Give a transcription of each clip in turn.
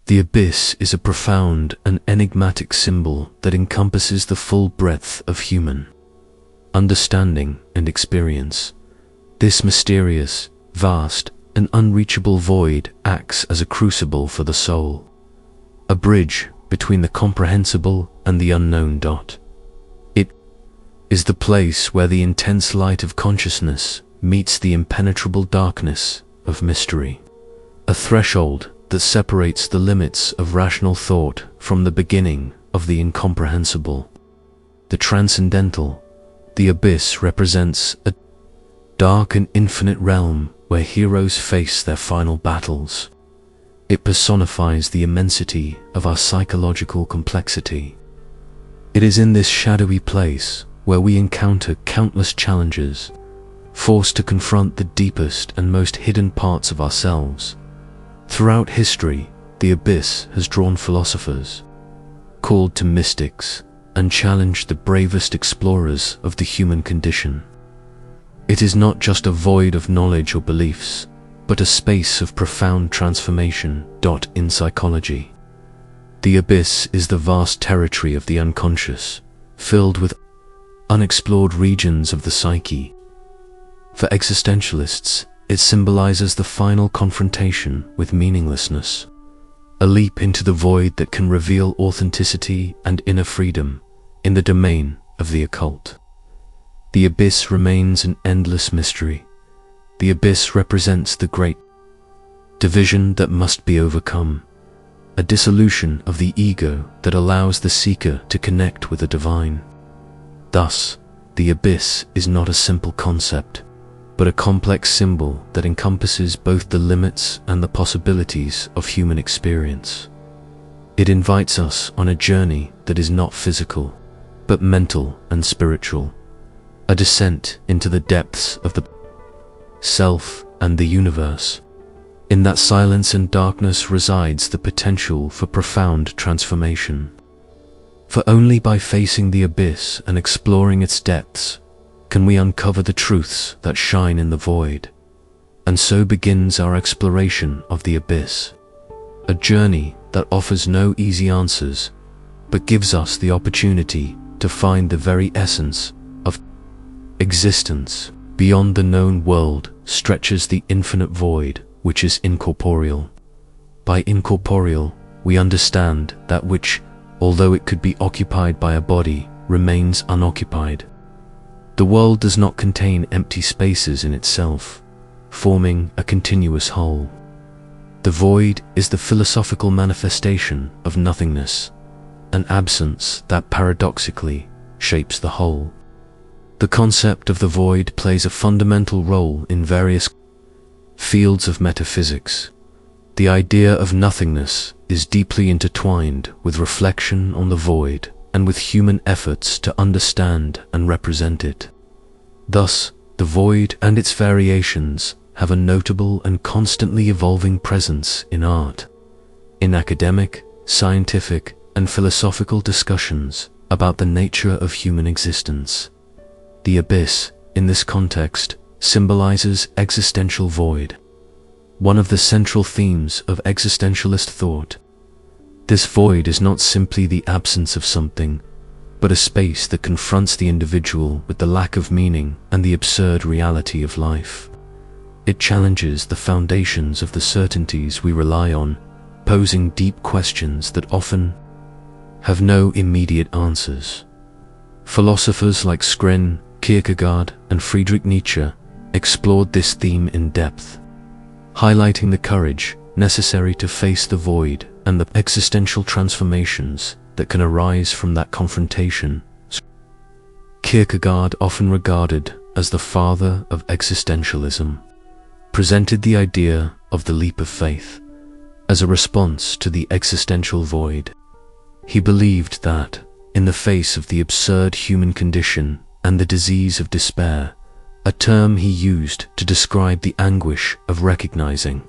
The abyss is a profound and enigmatic symbol that encompasses the full breadth of human understanding and experience. This mysterious, vast, and unreachable void acts as a crucible for the soul, a bridge between the comprehensible and the unknown. It is the place where the intense light of consciousness meets the impenetrable darkness of mystery, a threshold that separates the limits of rational thought from the beginning of the incomprehensible, the transcendental. The abyss represents a dark and infinite realm where heroes face their final battles. It personifies the immensity of our psychological complexity. It is in this shadowy place where we encounter countless challenges, forced to confront the deepest and most hidden parts of ourselves. Throughout history, the abyss has drawn philosophers, called to mystics, and challenged the bravest explorers of the human condition. It is not just a void of knowledge or beliefs, but a space of profound transformation. In psychology, the abyss is the vast territory of the unconscious, filled with unexplored regions of the psyche. For existentialists, it symbolizes the final confrontation with meaninglessness, a leap into the void that can reveal authenticity and inner freedom. In the domain of the occult, the abyss remains an endless mystery. The abyss represents the great division that must be overcome, a dissolution of the ego that allows the seeker to connect with the divine. Thus, the abyss is not a simple concept, but a complex symbol that encompasses both the limits and the possibilities of human experience. It invites us on a journey that is not physical, but mental and spiritual, a descent into the depths of the self and the universe. In that silence and darkness resides the potential for profound transformation. For only by facing the abyss and exploring its depths can we uncover the truths that shine in the void. And so begins our exploration of the abyss, a journey that offers no easy answers, but gives us the opportunity to find the very essence of existence. Beyond the known world stretches the infinite void, which is incorporeal. By incorporeal, we understand that which, although it could be occupied by a body, remains unoccupied. The world does not contain empty spaces in itself, forming a continuous whole. The void is the philosophical manifestation of nothingness, an absence that paradoxically shapes the whole. The concept of the void plays a fundamental role in various fields of metaphysics. The idea of nothingness is deeply intertwined with reflection on the void and with human efforts to understand and represent it. Thus, the void and its variations have a notable and constantly evolving presence in art, in academic, scientific, and philosophical discussions about the nature of human existence. The abyss, in this context, symbolizes existential void, one of the central themes of existentialist thought. This void is not simply the absence of something, but a space that confronts the individual with the lack of meaning and the absurd reality of life. It challenges the foundations of the certainties we rely on, posing deep questions that often have no immediate answers. Philosophers like Skrin, Kierkegaard, and Friedrich Nietzsche explored this theme in depth, highlighting the courage necessary to face the void and the existential transformations that can arise from that confrontation. Kierkegaard, often regarded as the father of existentialism, presented the idea of the leap of faith as a response to the existential void. He believed that, in the face of the absurd human condition and the disease of despair, a term he used to describe the anguish of recognizing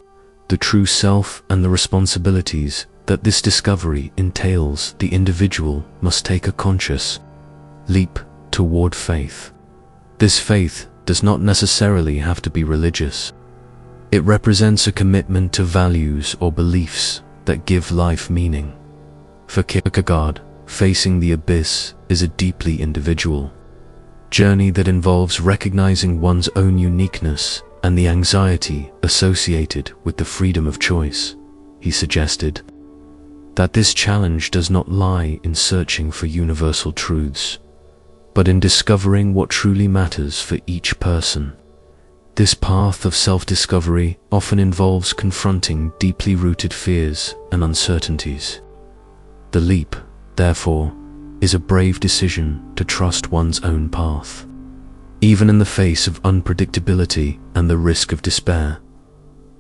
the true self and the responsibilities that this discovery entails, the individual must take a conscious leap toward faith. This faith does not necessarily have to be religious. It represents a commitment to values or beliefs that give life meaning. For Kierkegaard, facing the abyss is a deeply individual journey that involves recognizing one's own uniqueness and the anxiety associated with the freedom of choice. He suggested that this challenge does not lie in searching for universal truths, but in discovering what truly matters for each person. This path of self-discovery often involves confronting deeply rooted fears and uncertainties. The leap, therefore, is a brave decision to trust one's own path, even in the face of unpredictability and the risk of despair.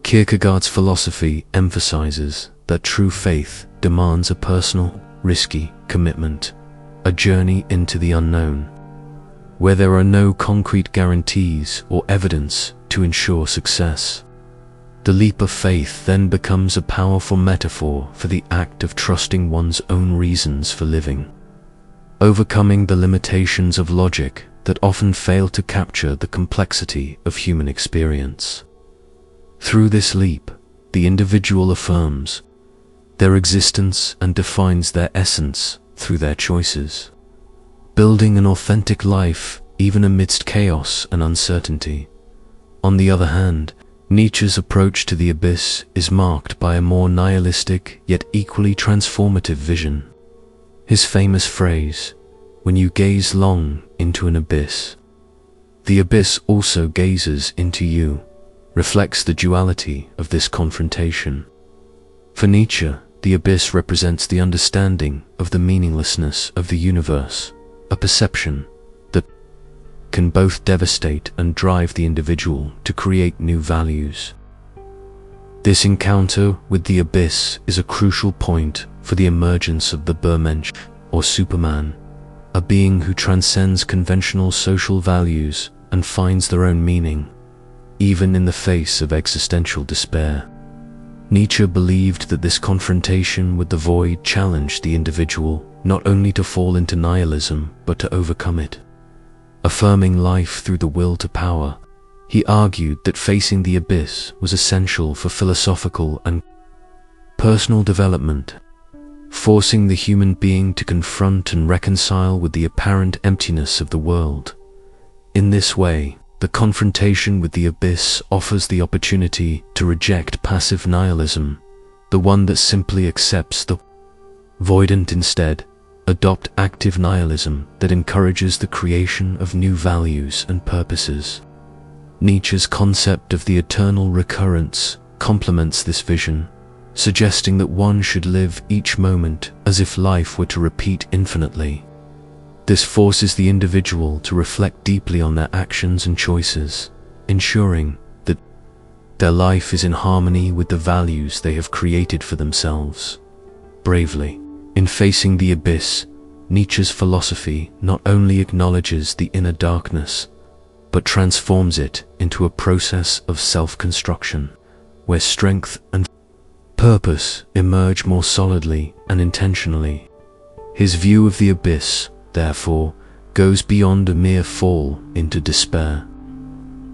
Kierkegaard's philosophy emphasizes that true faith demands a personal, risky commitment, a journey into the unknown, where there are no concrete guarantees or evidence to ensure success. The leap of faith then becomes a powerful metaphor for the act of trusting one's own reasons for living, overcoming the limitations of logic that often fail to capture the complexity of human experience. Through this leap, the individual affirms their existence and defines their essence through their choices, building an authentic life even amidst chaos and uncertainty. On the other hand, Nietzsche's approach to the abyss is marked by a more nihilistic yet equally transformative vision. His famous phrase, "When you gaze long into an abyss, the abyss also gazes into you," reflects the duality of this confrontation. For Nietzsche, the abyss represents the understanding of the meaninglessness of the universe, a perception that can both devastate and drive the individual to create new values. This encounter with the abyss is a crucial point for the emergence of the Bermensch, or Superman, a being who transcends conventional social values and finds their own meaning, even in the face of existential despair. Nietzsche believed that this confrontation with the void challenged the individual not only to fall into nihilism but to overcome it. Affirming life through the will to power, he argued that facing the abyss was essential for philosophical and personal development, forcing the human being to confront and reconcile with the apparent emptiness of the world. In this way, the confrontation with the abyss offers the opportunity to reject passive nihilism, the one that simply accepts the void, and instead adopt active nihilism that encourages the creation of new values and purposes. Nietzsche's concept of the eternal recurrence complements this vision, suggesting that one should live each moment as if life were to repeat infinitely. This forces the individual to reflect deeply on their actions and choices, ensuring that their life is in harmony with the values they have created for themselves. Bravely, in facing the abyss, Nietzsche's philosophy not only acknowledges the inner darkness, but transforms it into a process of self-construction, where strength and purpose emerge more solidly and intentionally. His view of the abyss, therefore, goes beyond a mere fall into despair.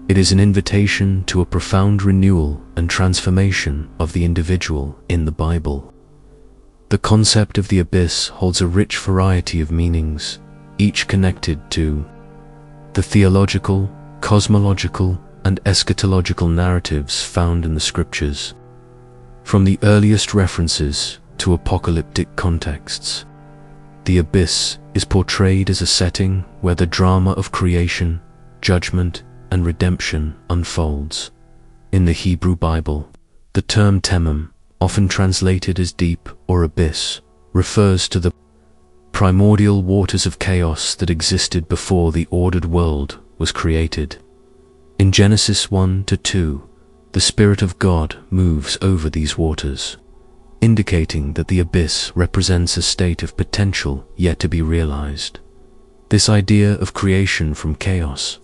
It is an invitation to a profound renewal and transformation of the individual in the Bible. The concept of the abyss holds a rich variety of meanings, each connected to the theological, cosmological, and eschatological narratives found in the scriptures. From the earliest references to apocalyptic contexts, the abyss is portrayed as a setting where the drama of creation, judgment, and redemption unfolds. In the Hebrew Bible, the term temem, often translated as deep or abyss, refers to the primordial waters of chaos that existed before the ordered world was created. In Genesis 1-2, the Spirit of God moves over these waters, indicating that the abyss represents a state of potential yet to be realized. This idea of creation from chaos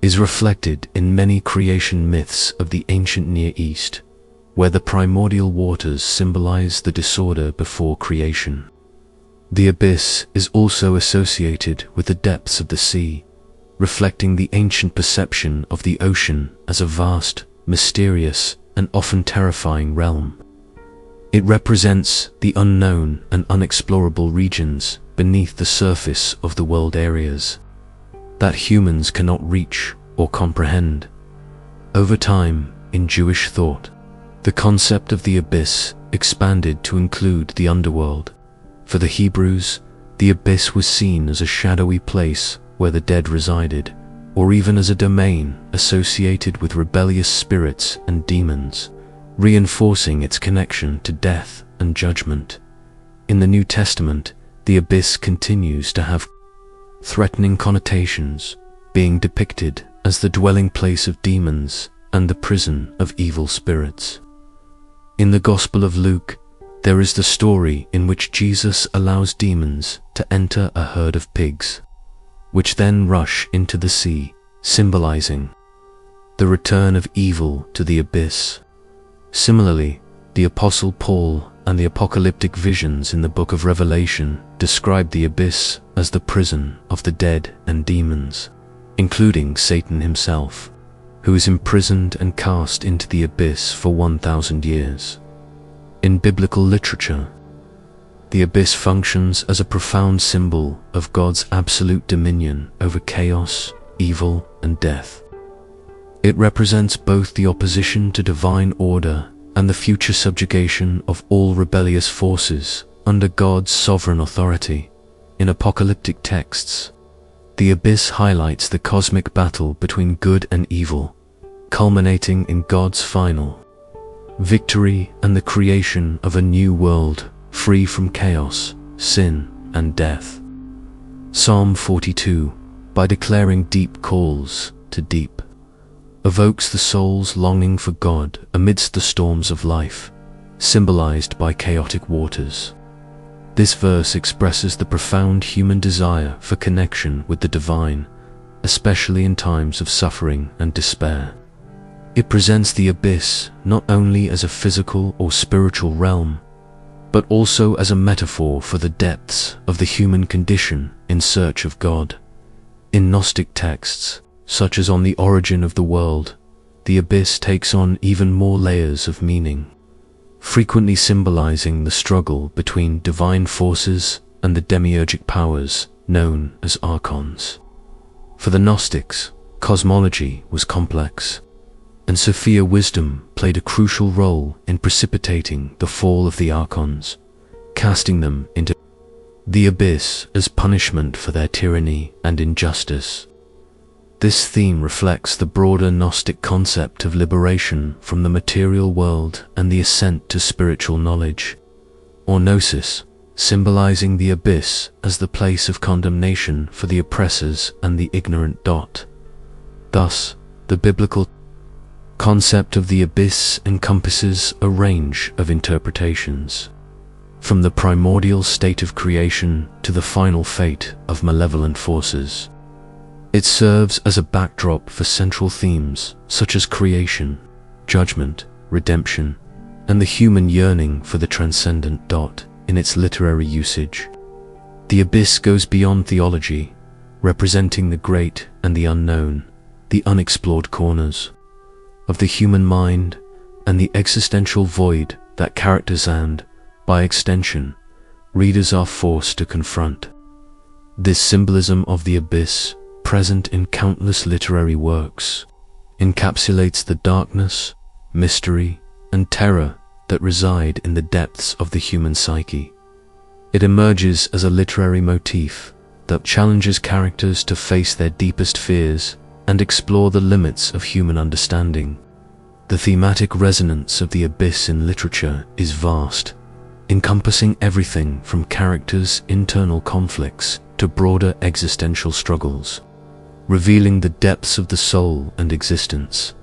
is reflected in many creation myths of the ancient Near East, where the primordial waters symbolize the disorder before creation. The abyss is also associated with the depths of the sea, reflecting the ancient perception of the ocean as a vast, mysterious, and often terrifying realm. It represents the unknown and unexplorable regions beneath the surface of the world areas that humans cannot reach or comprehend. Over time, in Jewish thought, the concept of the abyss expanded to include the underworld. For the Hebrews, the abyss was seen as a shadowy place where the dead resided, or even as a domain associated with rebellious spirits and demons, reinforcing its connection to death and judgment. In the New Testament, the abyss continues to have threatening connotations, being depicted as the dwelling place of demons and the prison of evil spirits. In the Gospel of Luke, there is the story in which Jesus allows demons to enter a herd of pigs, which then rush into the sea, symbolizing the return of evil to the abyss. Similarly, the Apostle Paul and the apocalyptic visions in the book of Revelation describe the abyss as the prison of the dead and demons, including Satan himself, who is imprisoned and cast into the abyss for 1,000 years. In biblical literature, the abyss functions as a profound symbol of God's absolute dominion over chaos, evil, and death. It represents both the opposition to divine order and the future subjugation of all rebellious forces under God's sovereign authority. In apocalyptic texts, the abyss highlights the cosmic battle between good and evil, culminating in God's final victory and the creation of a new world free from chaos, sin, and death. Psalm 42, by declaring deep calls to deep, evokes the soul's longing for God amidst the storms of life, symbolized by chaotic waters. This verse expresses the profound human desire for connection with the divine, especially in times of suffering and despair. It presents the abyss not only as a physical or spiritual realm, but also as a metaphor for the depths of the human condition in search of God. In Gnostic texts, such as On the Origin of the World, the abyss takes on even more layers of meaning, frequently symbolizing the struggle between divine forces and the demiurgic powers known as archons. For the Gnostics, cosmology was complex, and Sophia wisdom played a crucial role in precipitating the fall of the archons, casting them into the abyss as punishment for their tyranny and injustice. This theme reflects the broader Gnostic concept of liberation from the material world and the ascent to spiritual knowledge, or gnosis, symbolizing the abyss as the place of condemnation for the oppressors and the ignorant. Thus, the biblical concept of the abyss encompasses a range of interpretations, from the primordial state of creation to the final fate of malevolent forces. It serves as a backdrop for central themes such as creation, judgment, redemption, and the human yearning for the transcendent. In its literary usage, the abyss goes beyond theology, representing the great and the unknown, the unexplored corners of the human mind, and the existential void that characters and, by extension, readers are forced to confront. This symbolism of the abyss, present in countless literary works, encapsulates the darkness, mystery, and terror that reside in the depths of the human psyche. It emerges as a literary motif that challenges characters to face their deepest fears and explore the limits of human understanding. The thematic resonance of the abyss in literature is vast, encompassing everything from characters' internal conflicts to broader existential struggles, revealing the depths of the soul and existence,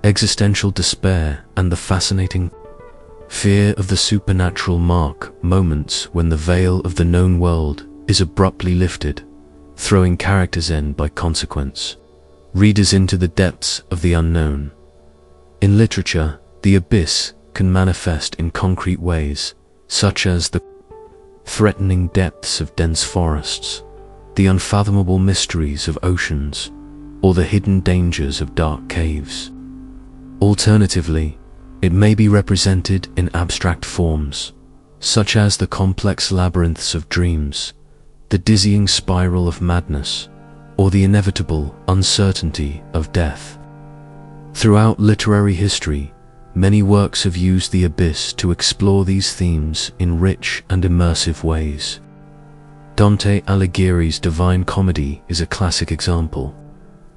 existential despair, and the fascinating fear of the supernatural. Mark moments when the veil of the known world is abruptly lifted, throwing characters in by consequence, readers into the depths of the unknown. In literature, the abyss can manifest in concrete ways, such as the threatening depths of dense forests, the unfathomable mysteries of oceans, or the hidden dangers of dark caves. Alternatively, It may be represented in abstract forms, such as the complex labyrinths of dreams, the dizzying spiral of madness, or the inevitable uncertainty of death. Throughout literary history, many works have used the abyss to explore these themes in rich and immersive ways. Dante Alighieri's Divine Comedy is a classic example,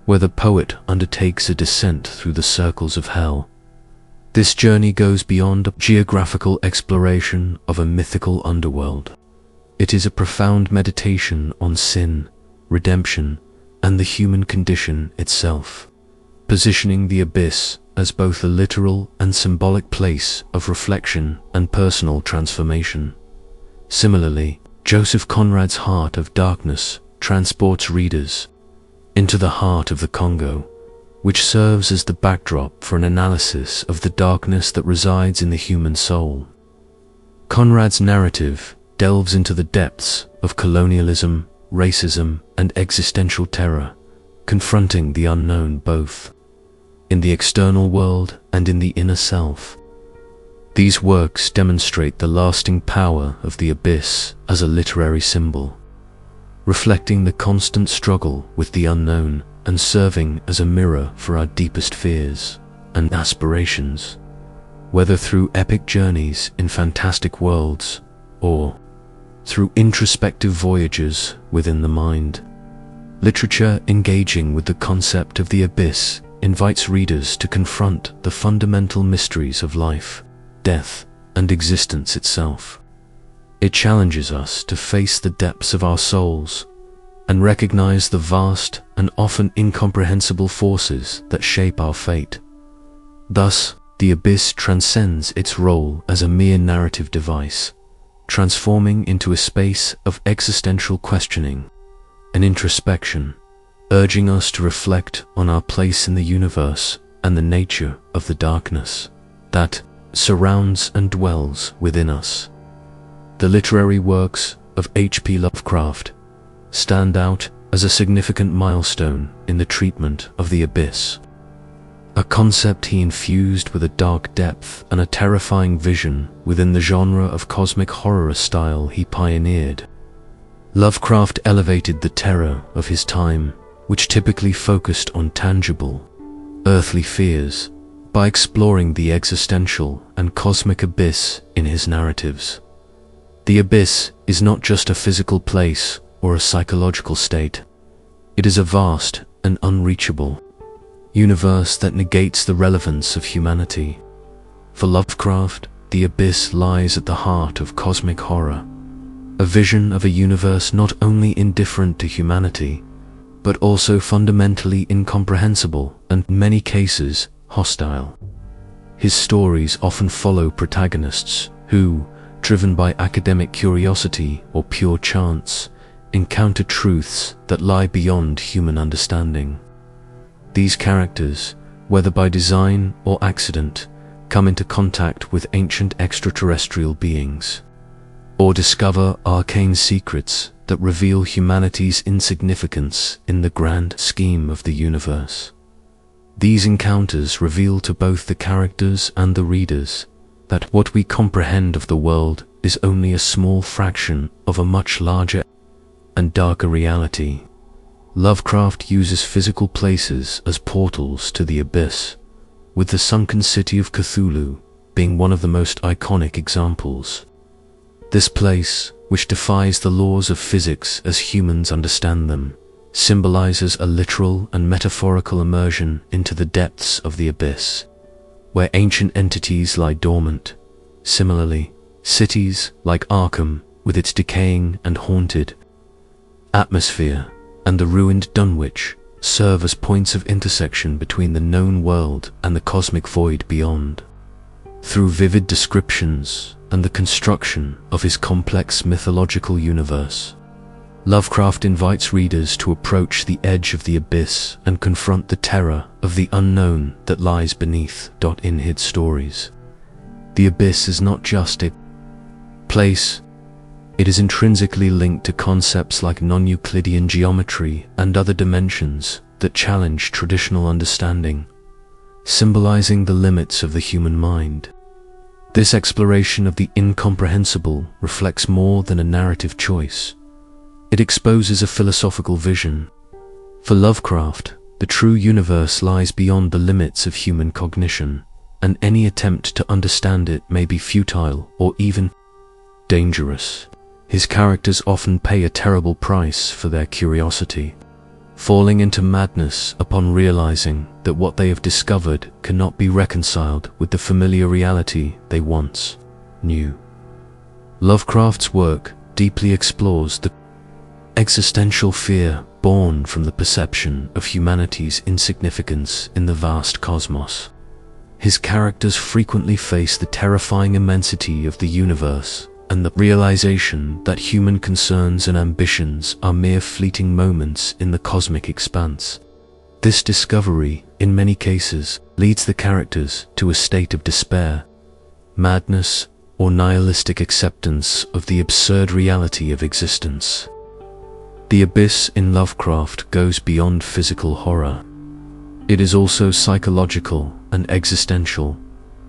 where the poet undertakes a descent through the circles of hell. This journey goes beyond a geographical exploration of a mythical underworld. It is a profound meditation on sin, redemption, and the human condition itself, positioning the abyss as both a literal and symbolic place of reflection and personal transformation. Similarly, Joseph Conrad's Heart of Darkness transports readers into the heart of the Congo, which serves as the backdrop for an analysis of the darkness that resides in the human soul. Conrad's narrative delves into the depths of colonialism, racism, and existential terror, confronting the unknown both in the external world and in the inner self. These works demonstrate the lasting power of the abyss as a literary symbol, reflecting the constant struggle with the unknown and serving as a mirror for our deepest fears and aspirations, whether through epic journeys in fantastic worlds or through introspective voyages within the mind. Literature engaging with the concept of the abyss invites readers to confront the fundamental mysteries of life, death, and existence itself. It challenges us to face the depths of our souls and recognize the vast and often incomprehensible forces that shape our fate. Thus, the abyss transcends its role as a mere narrative device, transforming into a space of existential questioning and introspection, urging us to reflect on our place in the universe and the nature of the darkness that surrounds and dwells within us. The literary works of H.P. Lovecraft stand out as a significant milestone in the treatment of the abyss, a concept he infused with a dark depth and a terrifying vision within the genre of cosmic horror style he pioneered. Lovecraft elevated the terror of his time, which typically focused on tangible, earthly fears, by exploring the existential and cosmic abyss in his narratives. The abyss is not just a physical place or a psychological state. It is a vast and unreachable universe that negates the relevance of humanity. For Lovecraft, the abyss lies at the heart of cosmic horror, a vision of a universe not only indifferent to humanity, but also fundamentally incomprehensible and, in many cases, hostile. His stories often follow protagonists who, driven by academic curiosity or pure chance, encounter truths that lie beyond human understanding. These characters, whether by design or accident, come into contact with ancient extraterrestrial beings, or discover arcane secrets that reveal humanity's insignificance in the grand scheme of the universe. These encounters reveal to both the characters and the readers that what we comprehend of the world is only a small fraction of a much larger and darker reality. Lovecraft uses physical places as portals to the abyss, with the sunken city of Cthulhu being one of the most iconic examples. This place, which defies the laws of physics as humans understand them, symbolizes a literal and metaphorical immersion into the depths of the abyss, where ancient entities lie dormant. Similarly, cities like Arkham, with its decaying and haunted atmosphere, and the ruined Dunwich, serve as points of intersection between the known world and the cosmic void beyond. Through vivid descriptions and the construction of his complex mythological universe, Lovecraft invites readers to approach the edge of the abyss and confront the terror of the unknown that lies beneath. In his stories, the abyss is not just a place. It is intrinsically linked to concepts like non-Euclidean geometry and other dimensions that challenge traditional understanding. symbolizing the limits of the human mind. This exploration of the incomprehensible reflects more than a narrative choice. It exposes a philosophical vision. For Lovecraft, the true universe lies beyond the limits of human cognition, and any attempt to understand it may be futile or even dangerous. His characters often pay a terrible price for their curiosity, falling into madness upon realizing that what they have discovered cannot be reconciled with the familiar reality they once knew. Lovecraft's work deeply explores the existential fear born from the perception of humanity's insignificance in the vast cosmos. His characters frequently face the terrifying immensity of the universe and the realization that human concerns and ambitions are mere fleeting moments in the cosmic expanse. This discovery, in many cases, leads the characters to a state of despair, madness, or nihilistic acceptance of the absurd reality of existence. The abyss in Lovecraft goes beyond physical horror. It is also psychological and existential,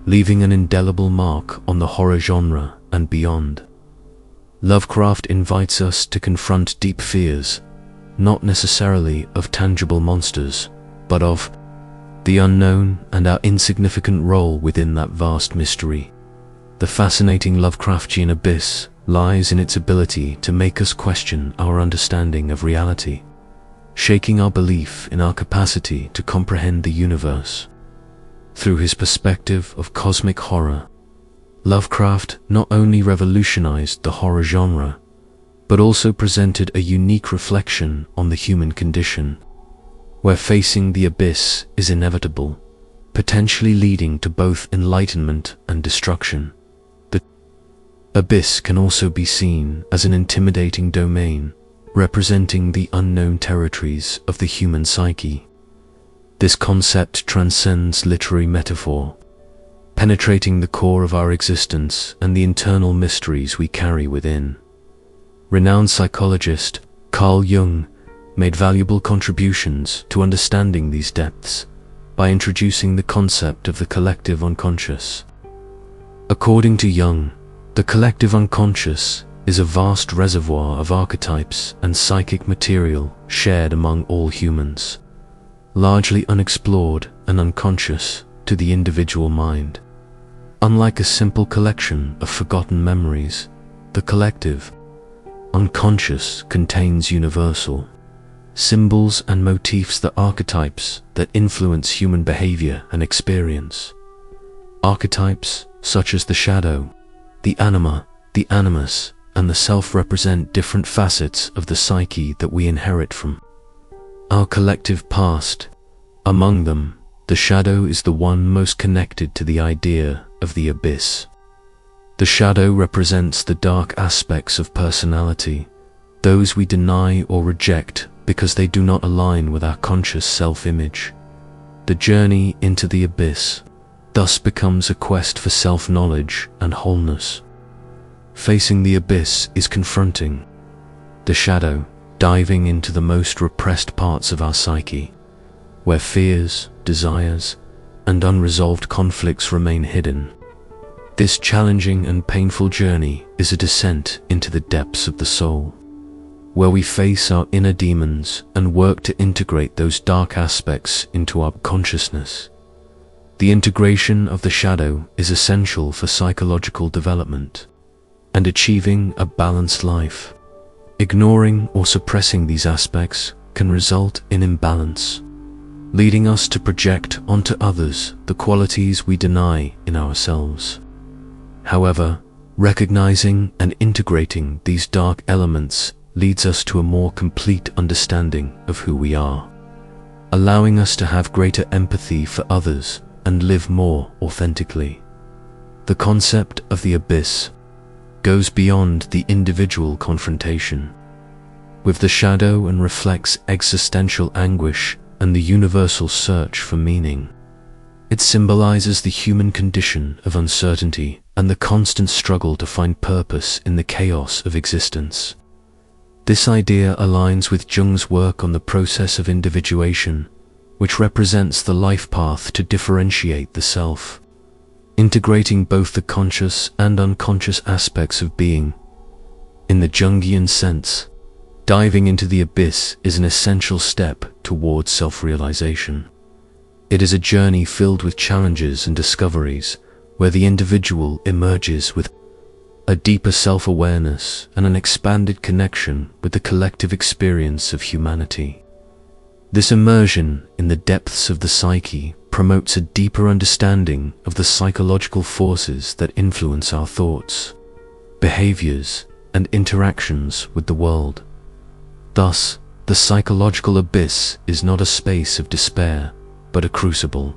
leaving an indelible mark on the horror genre and beyond. Lovecraft invites us to confront deep fears, not necessarily of tangible monsters, but of the unknown and our insignificant role within that vast mystery. The fascinating Lovecraftian abyss lies in its ability to make us question our understanding of reality, shaking our belief in our capacity to comprehend the universe. Through his perspective of cosmic horror, Lovecraft not only revolutionized the horror genre, but also presented a unique reflection on the human condition, where facing the abyss is inevitable, potentially leading to both enlightenment and destruction. The abyss can also be seen as an intimidating domain, representing the unknown territories of the human psyche. This concept transcends literary metaphor, penetrating the core of our existence and the internal mysteries we carry within. Renowned psychologist Carl Jung made valuable contributions to understanding these depths by introducing the concept of the collective unconscious. According to Jung, the collective unconscious is a vast reservoir of archetypes and psychic material shared among all humans, largely unexplored and unconscious to the individual mind. Unlike a simple collection of forgotten memories, the collective unconscious contains universal symbols and motifs, the archetypes that influence human behavior and experience. Archetypes such as the shadow, the anima, the animus, and the self represent different facets of the psyche that we inherit from our collective past. Among them, the shadow is the one most connected to the idea of the abyss. The shadow represents the dark aspects of personality, those we deny or reject because they do not align with our conscious self-image. The journey into the abyss thus becomes a quest for self-knowledge and wholeness. Facing the abyss is confronting the shadow, diving into the most repressed parts of our psyche, where fears, desires, and unresolved conflicts remain hidden. This challenging and painful journey is a descent into the depths of the soul, where we face our inner demons and work to integrate those dark aspects into our consciousness. The integration of the shadow is essential for psychological development and achieving a balanced life. Ignoring or suppressing these aspects can result in imbalance, leading us to project onto others the qualities we deny in ourselves. However, recognizing and integrating these dark elements leads us to a more complete understanding of who we are, allowing us to have greater empathy for others and live more authentically. The concept of the abyss goes beyond the individual confrontation with the shadow and reflects existential anguish and the universal search for meaning. It symbolizes the human condition of uncertainty and the constant struggle to find purpose in the chaos of existence. This idea aligns with Jung's work on the process of individuation, which represents the life path to differentiate the self, integrating both the conscious and unconscious aspects of being. In the Jungian sense, diving into the abyss is an essential step towards self-realization. It is a journey filled with challenges and discoveries, where the individual emerges with a deeper self-awareness and an expanded connection with the collective experience of humanity. This immersion in the depths of the psyche promotes a deeper understanding of the psychological forces that influence our thoughts, behaviors, and interactions with the world. Thus, the psychological abyss is not a space of despair, but a crucible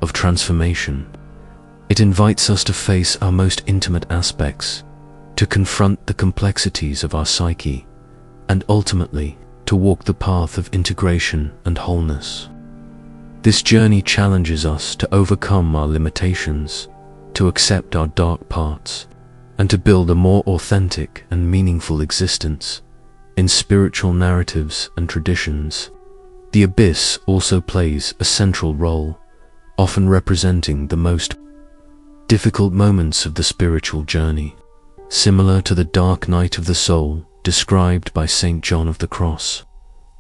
of transformation. It invites us to face our most intimate aspects, to confront the complexities of our psyche, and ultimately to walk the path of integration and wholeness. This journey challenges us to overcome our limitations, to accept our dark parts, and to build a more authentic and meaningful existence. In spiritual narratives and traditions, the abyss also plays a central role, often representing the most difficult moments of the spiritual journey. Similar to the dark night of the soul described by St. John of the Cross,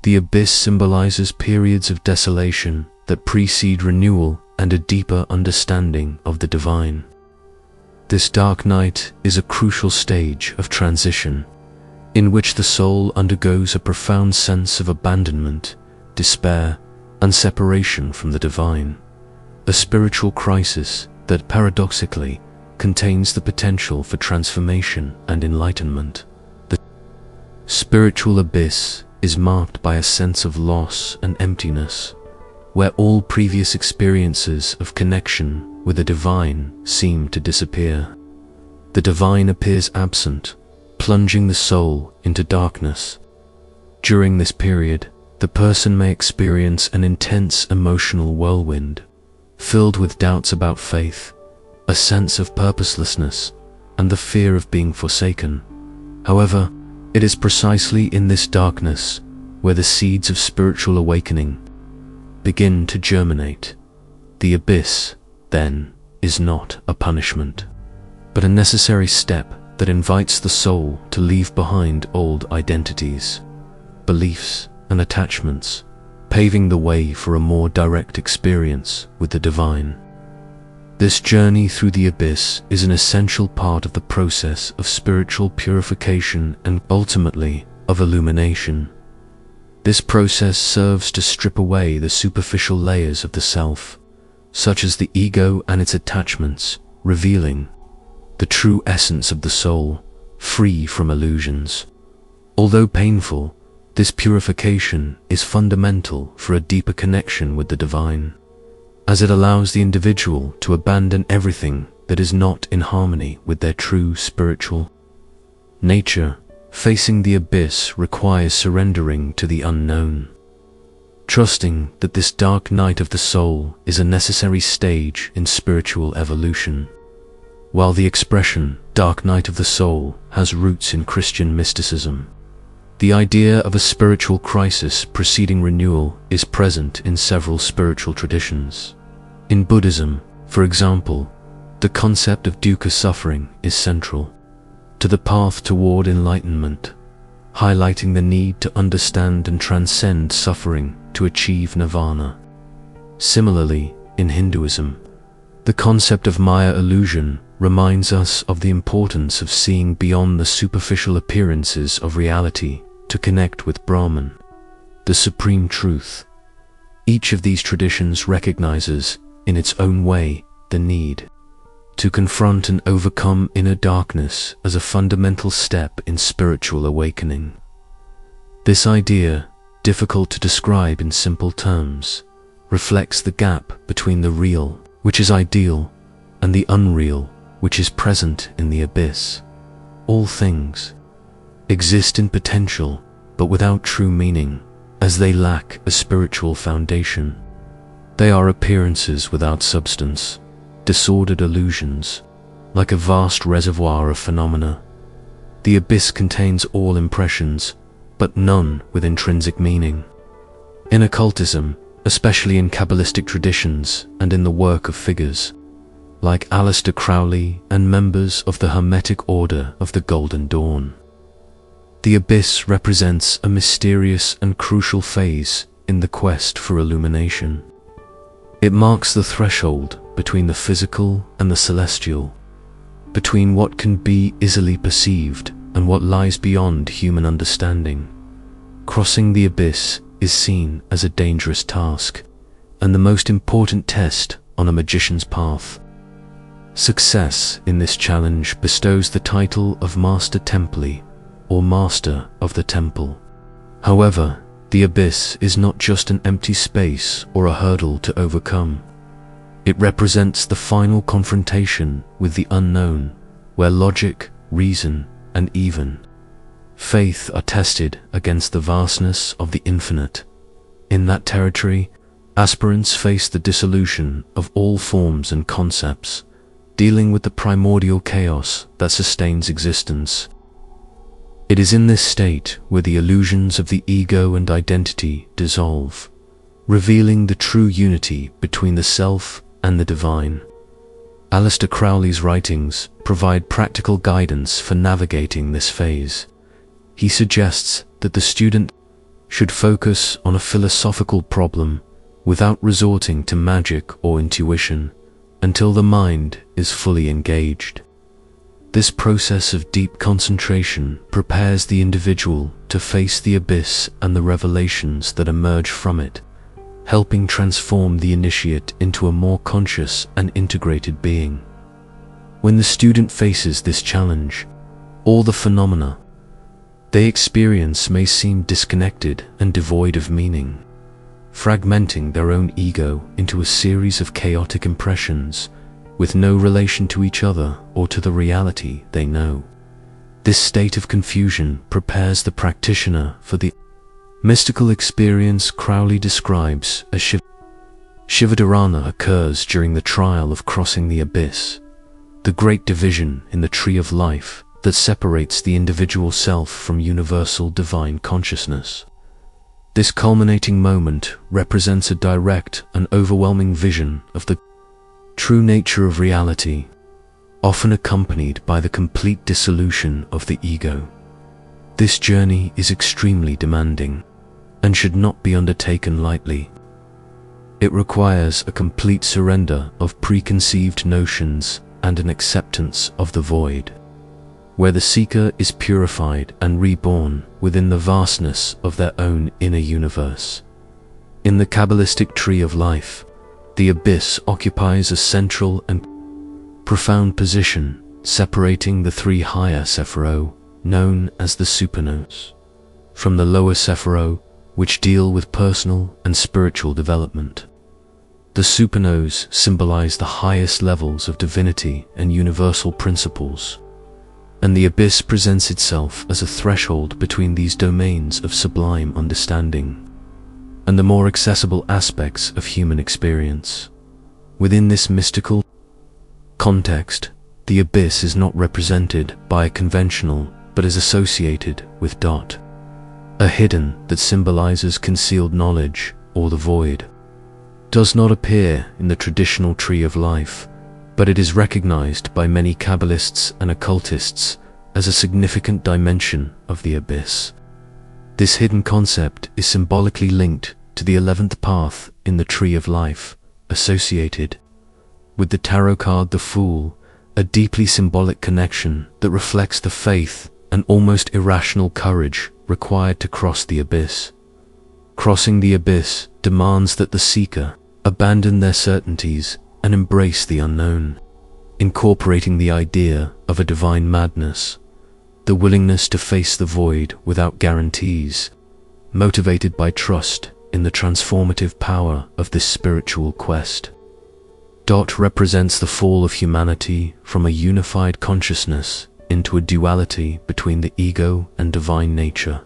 the abyss symbolizes periods of desolation that precede renewal and a deeper understanding of the divine. This dark night is a crucial stage of transition, in which the soul undergoes a profound sense of abandonment, despair, and separation from the divine, a spiritual crisis that paradoxically contains the potential for transformation and enlightenment. The spiritual abyss is marked by a sense of loss and emptiness, where all previous experiences of connection with the divine seem to disappear. The divine appears absent, plunging the soul into darkness. During this period, the person may experience an intense emotional whirlwind, filled with doubts about faith, a sense of purposelessness, and the fear of being forsaken. However, it is precisely in this darkness where the seeds of spiritual awakening begin to germinate. The abyss, then, is not a punishment, but a necessary step that invites the soul to leave behind old identities, beliefs, and attachments, paving the way for a more direct experience with the divine. This journey through the abyss is an essential part of the process of spiritual purification and ultimately of illumination. This process serves to strip away the superficial layers of the self, such as the ego and its attachments, revealing the true essence of the soul, free from illusions. Although painful, this purification is fundamental for a deeper connection with the divine, as it allows the individual to abandon everything that is not in harmony with their true spiritual nature. Facing the abyss requires surrendering to the unknown, trusting that this dark night of the soul is a necessary stage in spiritual evolution. While the expression "dark night of the soul" has roots in Christian mysticism, the idea of a spiritual crisis preceding renewal is present in several spiritual traditions. In Buddhism, for example, the concept of dukkha suffering is central to the path toward enlightenment, highlighting the need to understand and transcend suffering to achieve nirvana. Similarly, in Hinduism, the concept of Maya illusion reminds us of the importance of seeing beyond the superficial appearances of reality to connect with Brahman, the supreme truth. Each of these traditions recognizes, in its own way, the need to confront and overcome inner darkness as a fundamental step in spiritual awakening. This idea, difficult to describe in simple terms, reflects the gap between the real, which is ideal, and the unreal, which is present in the abyss. All things exist in potential, but without true meaning, as they lack a spiritual foundation. They are appearances without substance, disordered illusions, like a vast reservoir of phenomena. The abyss contains all impressions, but none with intrinsic meaning. In occultism, especially in Kabbalistic traditions and in the work of figures like Aleister Crowley and members of the Hermetic Order of the Golden Dawn. The abyss represents a mysterious and crucial phase in the quest for illumination. It marks the threshold between the physical and the celestial, between what can be easily perceived and what lies beyond human understanding. Crossing the abyss is seen as a dangerous task and the most important test on a magician's path. Success in this challenge bestows the title of Master Templi, or Master of the Temple. However, the abyss is not just an empty space or a hurdle to overcome. It represents the final confrontation with the unknown, where logic, reason, and even faith are tested against the vastness of the infinite. In that territory, aspirants face the dissolution of all forms and concepts, dealing with the primordial chaos that sustains existence. It is in this state where the illusions of the ego and identity dissolve, revealing the true unity between the self and the divine. Aleister Crowley's writings provide practical guidance for navigating this phase. He suggests that the student should focus on a philosophical problem without resorting to magic or intuition until the mind is fully engaged. This process of deep concentration prepares the individual to face the abyss and the revelations that emerge from it, helping transform the initiate into a more conscious and integrated being. When the student faces this challenge, all the phenomena they experience may seem disconnected and devoid of meaning, fragmenting their own ego into a series of chaotic impressions with no relation to each other or to the reality they know. This state of confusion prepares the practitioner for the mystical experience Crowley describes as Shivadharana occurs during the trial of crossing the abyss, the great division in the tree of life that separates the individual self from universal divine consciousness. This culminating moment represents a direct and overwhelming vision of the true nature of reality, often accompanied by the complete dissolution of the ego. This journey is extremely demanding and should not be undertaken lightly. It requires a complete surrender of preconceived notions and an acceptance of the void, where the seeker is purified and reborn within the vastness of their own inner universe. In the Kabbalistic tree of life, the abyss occupies a central and profound position, separating the three higher sephiro, known as the supernos, from the lower sephiro, which deal with personal and spiritual development. The supernos symbolize the highest levels of divinity and universal principles, and the abyss presents itself as a threshold between these domains of sublime understanding and the more accessible aspects of human experience. Within this mystical context, the abyss is not represented by a conventional, but is associated with Dot, a hidden that symbolizes concealed knowledge or the void. Does not appear in the traditional tree of life, but it is recognized by many Kabbalists and occultists as a significant dimension of the abyss. This hidden concept is symbolically linked to the 11th path in the tree of life, associated with the tarot card the Fool, a deeply symbolic connection that reflects the faith and almost irrational courage required to cross the abyss. Crossing the abyss demands that the seeker abandon their certainties and embrace the unknown, incorporating the idea of a divine madness, the willingness to face the void without guarantees, motivated by trust in the transformative power of this spiritual quest. Dot represents the fall of humanity from a unified consciousness into a duality between the ego and divine nature.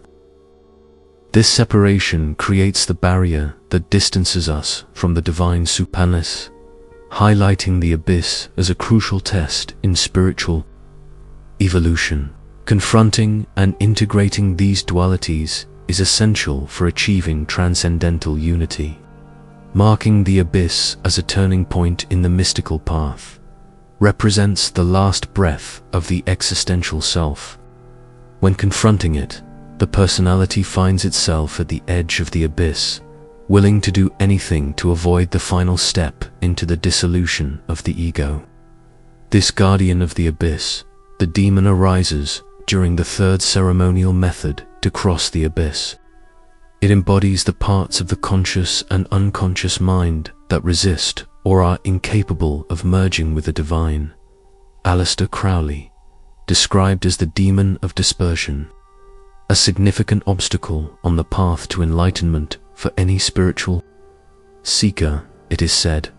This separation creates the barrier that distances us from the divine supanis, highlighting the abyss as a crucial test in spiritual evolution. Confronting and integrating these dualities is essential for achieving transcendental unity. marking the abyss as a turning point in the mystical path, represents the last breath of the existential self. When confronting it, the personality finds itself at the edge of the abyss, willing to do anything to avoid the final step into the dissolution of the ego. This guardian of the abyss, the demon, arises during the third ceremonial method to cross the abyss. It embodies the parts of the conscious and unconscious mind that resist or are incapable of merging with the divine. Aleister Crowley, described as the demon of dispersion, a significant obstacle on the path to enlightenment for any spiritual seeker, it is said.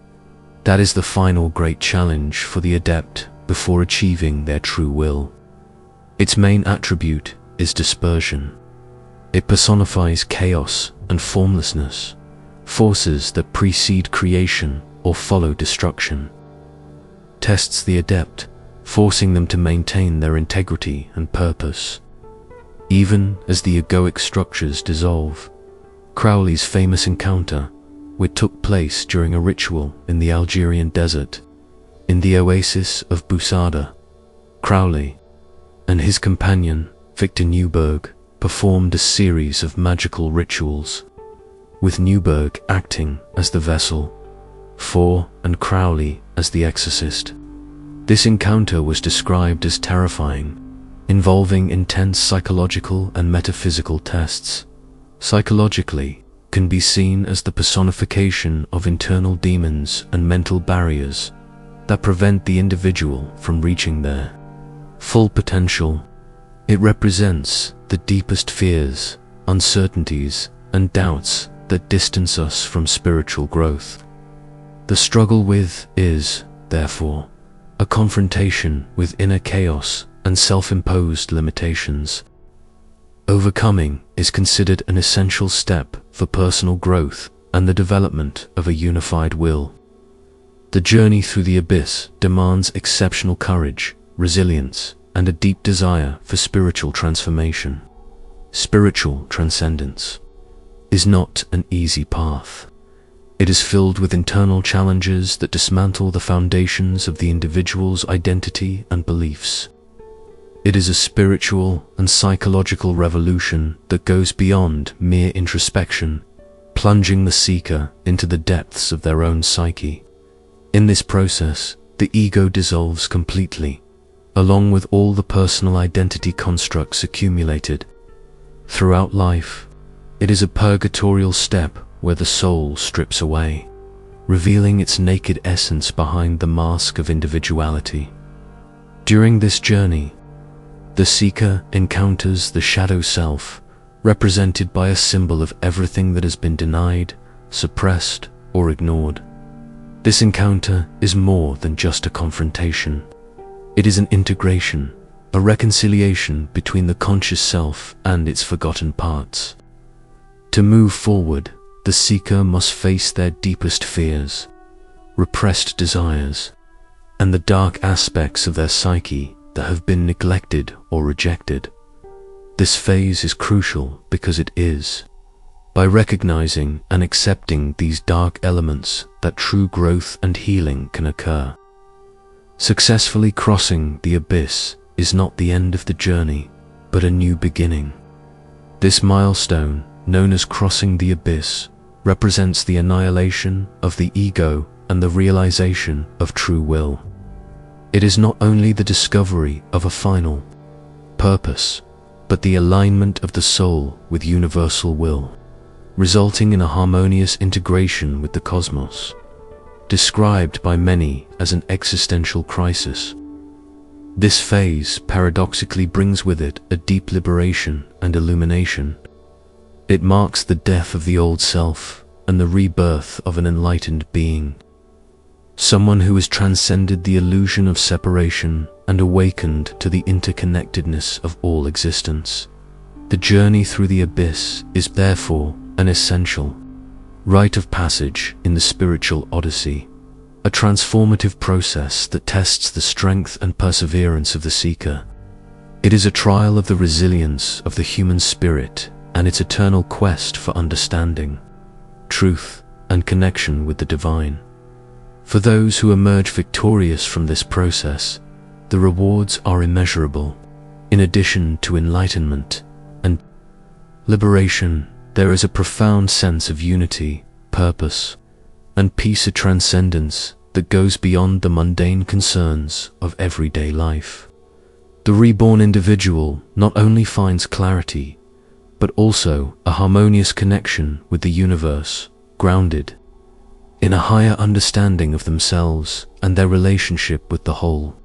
That is the final great challenge for the adept before achieving their true will. Its main attribute is dispersion. It personifies chaos and formlessness, forces that precede creation or follow destruction. Tests the adept, forcing them to maintain their integrity and purpose, even as the egoic structures dissolve. Crowley's famous encounter, which took place during a ritual in the Algerian desert, in the oasis of Busada. Crowley and his companion, Victor Newberg, performed a series of magical rituals, with Newberg acting as the vessel for and Crowley as the exorcist. This encounter was described as terrifying, involving intense psychological and metaphysical tests. Psychologically, can be seen as the personification of internal demons and mental barriers that prevent the individual from reaching their full potential. It represents the deepest fears, uncertainties, and doubts that distance us from spiritual growth. The struggle with is, therefore, a confrontation with inner chaos and self-imposed limitations. Overcoming is considered an essential step for personal growth and the development of a unified will. The journey through the abyss demands exceptional courage, resilience, and a deep desire for spiritual transformation. Spiritual transcendence is not an easy path. It is filled with internal challenges that dismantle the foundations of the individual's identity and beliefs. It is a spiritual and psychological revolution that goes beyond mere introspection, plunging the seeker into the depths of their own psyche. In this process, the ego dissolves completely, along with all the personal identity constructs accumulated. Throughout life, it is a purgatorial step where the soul strips away, revealing its naked essence behind the mask of individuality. During this journey, the seeker encounters the shadow self, represented by a symbol of everything that has been denied, suppressed, or ignored. This encounter is more than just a confrontation. It is an integration, a reconciliation between the conscious self and its forgotten parts. To move forward, the seeker must face their deepest fears, repressed desires, and the dark aspects of their psyche that have been neglected or rejected. This phase is crucial because it is by recognizing and accepting these dark elements that true growth and healing can occur. Successfully crossing the abyss is not the end of the journey, but a new beginning. This milestone, known as crossing the abyss, represents the annihilation of the ego and the realization of true will. It is not only the discovery of a final purpose, but the alignment of the soul with universal will, resulting in a harmonious integration with the cosmos, described by many as an existential crisis. This phase paradoxically brings with it a deep liberation and illumination. It marks the death of the old self and the rebirth of an enlightened being, someone who has transcended the illusion of separation and awakened to the interconnectedness of all existence. The journey through the abyss is therefore an essential rite of passage in the spiritual odyssey, a transformative process that tests the strength and perseverance of the seeker. It is a trial of the resilience of the human spirit and its eternal quest for understanding, truth, and connection with the divine. For those who emerge victorious from this process, the rewards are immeasurable. In addition to enlightenment and liberation, there is a profound sense of unity, purpose, and peace, a transcendence that goes beyond the mundane concerns of everyday life. The reborn individual not only finds clarity, but also a harmonious connection with the universe, grounded in a higher understanding of themselves and their relationship with the whole.